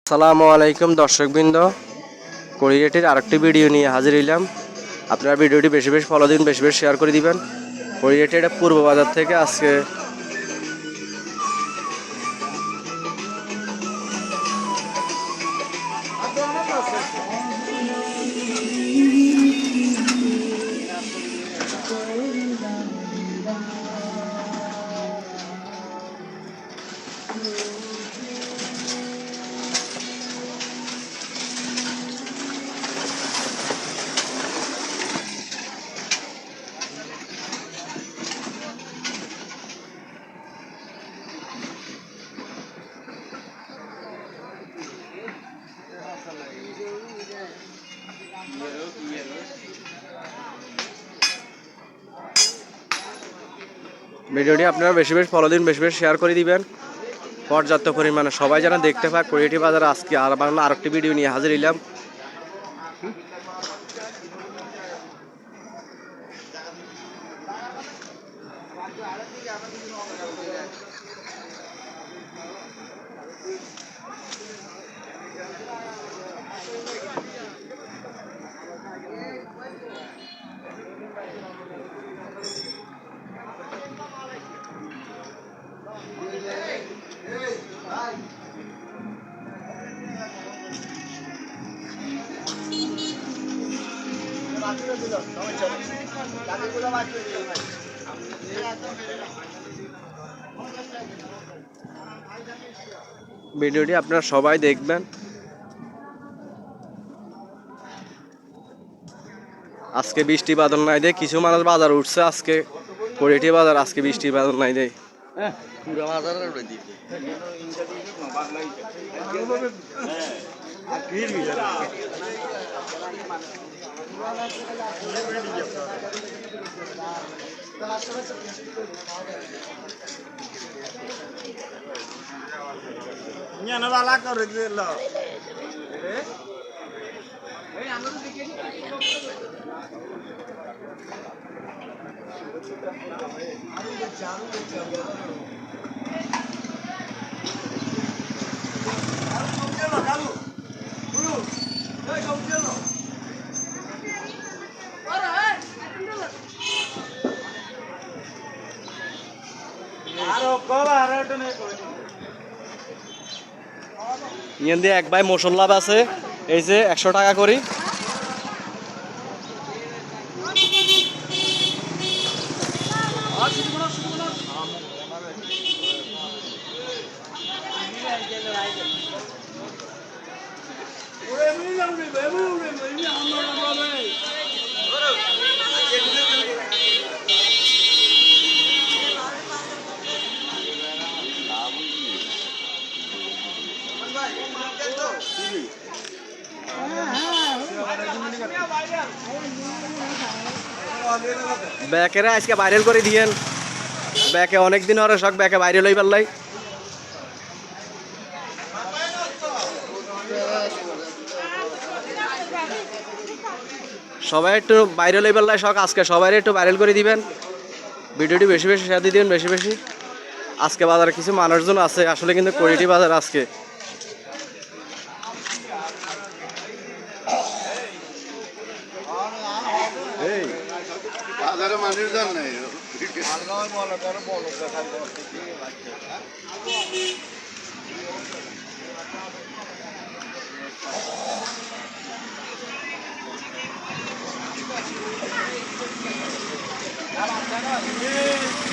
আসসালামু আলাইকুম দর্শকবৃন্দ, কোরিয়েটের আরেকটি ভিডিও নিয়ে হাজির হইলাম। আপনারা ভিডিওটি বেশি বেশি ফলো দিন, বেশি বেশি শেয়ার করে দিবেন। কোরিয়েটের পূর্ব বাজার থেকে আজকে ভিডিওটি আপনারা বেশি বেশি ফলো দিন, বেশি বেশি শেয়ার করে দিবেন। পর্যাপ্ত পরিমাণে সবাই যেন দেখতে পায় কোরিয়েটি বাজার আজকে আর বাংলা আরেকটি ভিডিও নিয়ে হাজির হইলাম। ভিডিওটি আপনারা সবাই দেখবেন। আজকে বৃষ্টি বাদল নাই দেয়, কিছু মানুষ বাজার উঠছে আজকে কোরিয়েটি বাজার আজকে বৃষ্টি বাদল নাই দেয়। ইয়ান দিয়ে এক ভাই মশলা আছে, এই যে 100 টাকা করি। ব্যাকেরা আজকে ভাইরাল করে দিয়েন, ব্যাকে অনেকদিন হরে শখ ব্যাকে ভাইরাল হই পারলাই। সবাই একটু ভাইরাল হই পারলাই শখ, আজকে সবাই একটু ভাইরাল করে দিবেন। ভিডিওটি বেশি বেশি শেয়ার দিয়ে দিবেন, বেশি বেশি। আজকে বাজারে কিছু মানুষজন আছে, আসলে কিন্তু কোরিয়েটি বাজার আজকে বাজারে মানুষজন নেই। Yeah.